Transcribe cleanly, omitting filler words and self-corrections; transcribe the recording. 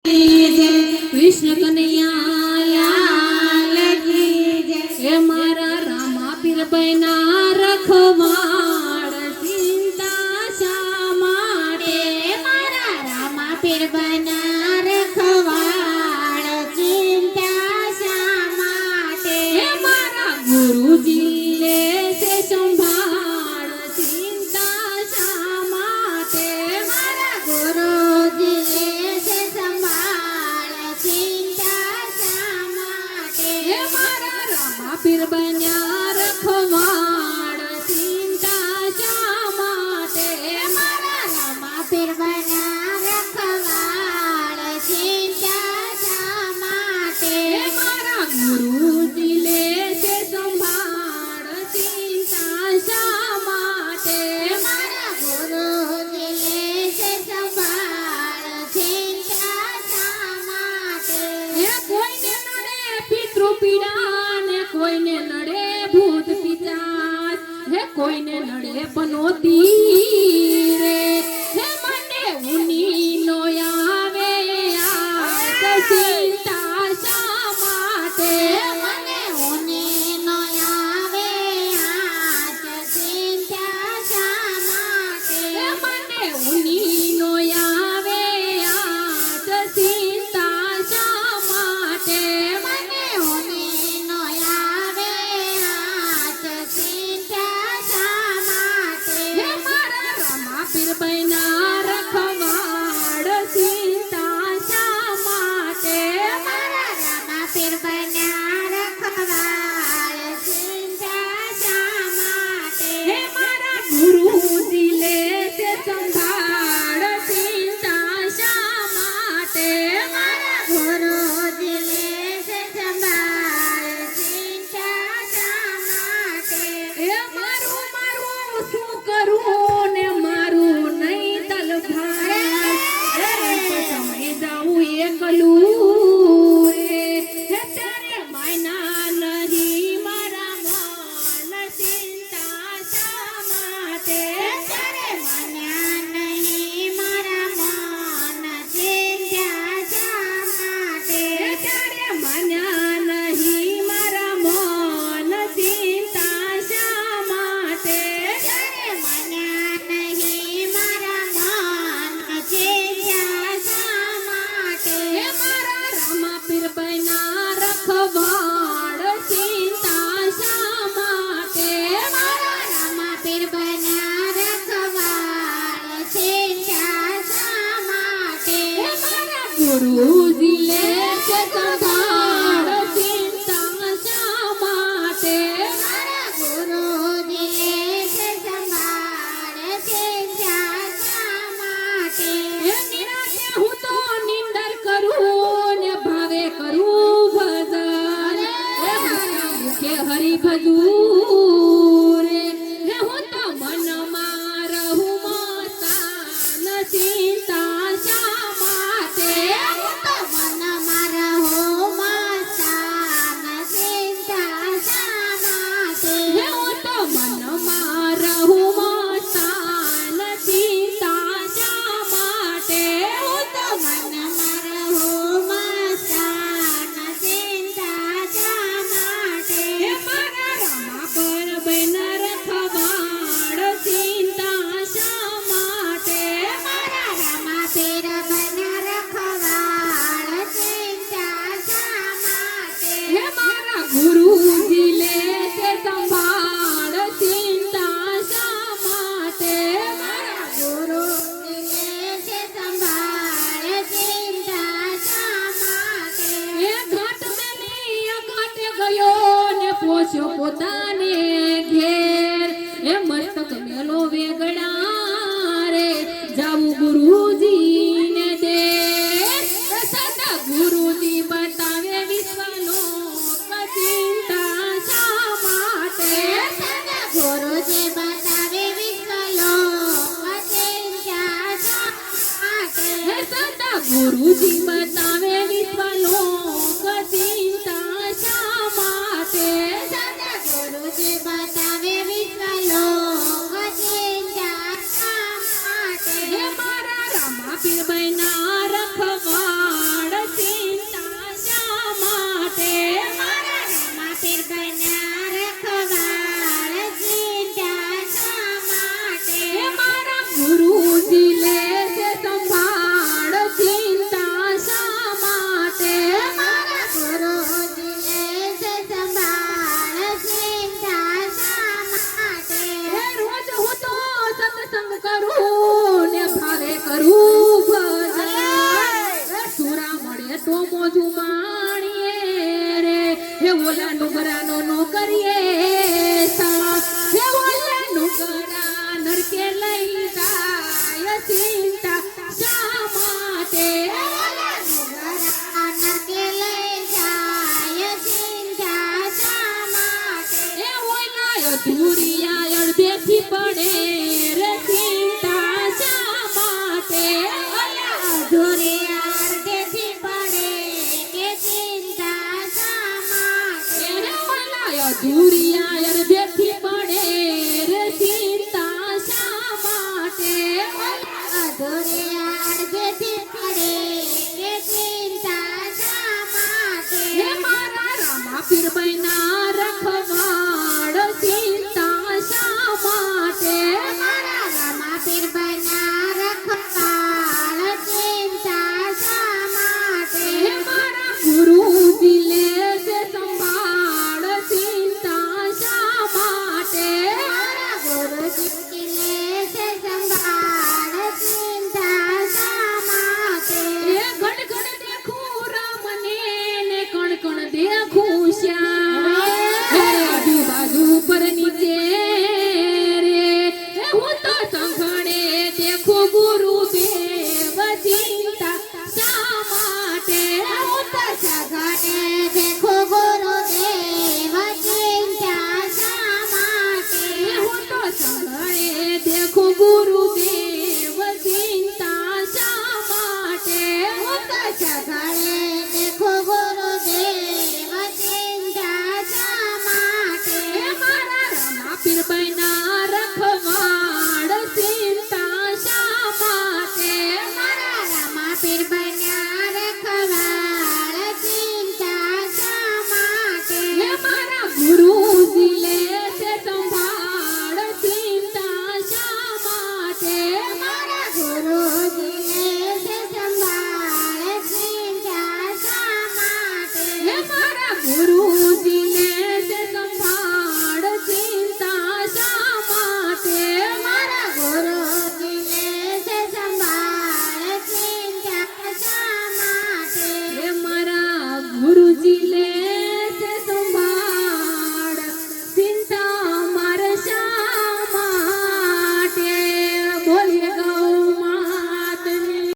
कृष्ण कन्हैया हे मारा रामा पीर बना रखवाड़ चिंता शा माटे मारा रामा पीर बना रखवाड़ चिंता शा माटे हे मारा गुरुजी ले से संभाળ चिंता शा माटे मारा गुरुजी ले से संभाळ चिंता शा माटे हे मारा रामा पीर बना रखवाड़ चिंता शा माटे मारा रामा पीर बना रखवाड़ चिंता शा माटे मारा गुरुजी ले से संभाળ चिंता शा માટે मारा गुरुजी ले से संभाळ चिंता शा माटे હે કોઈને નડે પિતૃ પીડા ને કોઈને નડે ભૂત પિશાચ હે કોઈને નડે પનોતી રે હે મને ઉની નો આવે આ ચિંતા શા માટે મને उने नो आवे आज चिंता शा माटे હે મને ઉની નો આવે આ ચિંતા શા માટે મને उने नो आवे आज चिंता शा माटे હે મારા રામા પીર બના રખવાડ ચિંતા શા માટે मारा रामा पीर बना रखवाड़ चिंता शा माटे હે મારા ગુરુજી લે છે સંભાળ ચિંતા શા માટે मारा गुरुजी ले से संभाळ चिंता शा माटे હે મારું મારું શું કરું ને મારું નહીં તલભાર હે સમય જાઉં એકલું રે હે ત્યારે માયના નહીં મારા મન ચિંતા શા માટે तारे मन्या नहीं मारा मन चिंता शा माटे ત્યારે માન્યા નહીં મારા મન ચિંતા શા માટે तारे मन्या नहीं मारा मन चिंता शा माटे હે મારા રામા પીર બના રખવાડ ચિંતા શા માટે मारा रामा पीर बना रखवाड़ चिंता शा माटे હે મારા ગુરુજી લે છે સંભાળ ચિંતા શા માટે मारा गुरुजी ले से संभाळ चिंता शा माटे હે નિરાતે હું તો નિંદર કરું ને ભાવે કરું ભજન હે હસતા મુખે હરિ ભજું રે હે હું તો મનમાં રહું મસ્તાન ચિંતા શા માટે तो मन मारा हो मस्तान चिंता शा माटे હે હું તો મનમાં રહું મસ્તાન ચિંતા શા માટે હું તો मन मारा हो मस्तान चिंता शा माटे હે મારા રામા પર બના રખવાડ ચિંતા શા માટે मारा रामा पीर बना रखवाड़ चिंता शा माटे હે મારા ગુરુજી લે છે સંભાળ ચિંતા શા માટે मारा गुरुजी ले से संभाळ चिंता शा माटे હે ઘાટ મેલી ઘાટે ગયો ને પોસ્યો પોતાને ઘેર હે મસ્તક મેલો વેગડા રે જાવું ગુરુજી ને દે સદા ગુરુજી બતાવે વિશ્વનો ચિંતા શા માટે सदा गुरुजी बतावे विश्वलोक चिंता शा माटे હે સદા ગુરુજી બતાવે વિશ્વલોક ચિંતા શા માટે सदा गुरुजी बतावे विश्वलोक चिंता शा माटे હે મારા રામા પીર બના રખવાડ મોજું માણીએ રે હે ઓલા નુગરાનો નો કરીએ સાપ હે ઓલા નુગરા નરકે લઈ જાય ચિંતા શા માટે ઓલા નુગરા નરકે લઈ જાય ચિંતા શા માટે એ ઓલા અધૂરિયા અડધેથી પડે રે ચિંતા શા માટે ઓલા અધૂરિયા અડધેથી પડે કે ચિંતા શા માટે એ ઓલા અધૂરિયા અડધેથી પડે રે ચિંતા શા માટે અધૂરિયા અડધેથી પડે કે ચિંતા શા માટે હે મારા રામા પીરબાઈના રખવાડ ચિંતા શા માટે મારા રામા પીરબાઈના રખવાળ ચિંતા શા માટે હે મારા ગુરુજી લેશે સંભાળ ચિંતા શા માટે મારા ગુરુજી લેશે સંભાળ ચિંતા શા માટે એ ઘણ ઘણ દેખું રામને ને કણ કણ દેખું શ્યામ હે આજુબાજુ પર નીચે રે હે હું તો સંઘણે દેખું ગુરુદેવ ચિંતા શા માટે હું તો સઘળે દેખો ગુરુદેવ ચિંતા શા માટે હે હું તો સંઘણે દેખું ગુરુદેવ ચિંતા શા માટે હું તો સઘળે દેખો ગુરુદેવ ચિંતા શા માટે હે મારા રામા પીરબાઈના રખવાડ ચિંતા શા માટે મારા રામા પીરબાઈના રખવાળ ચિંતા શા માટે હે મારા ગુરુજી લેશે સંભાળ ચિંતા શા માટે મારા ગુરુજી લેશે સંભાળ ચિંતા શા માટે હે મારા ગુરુ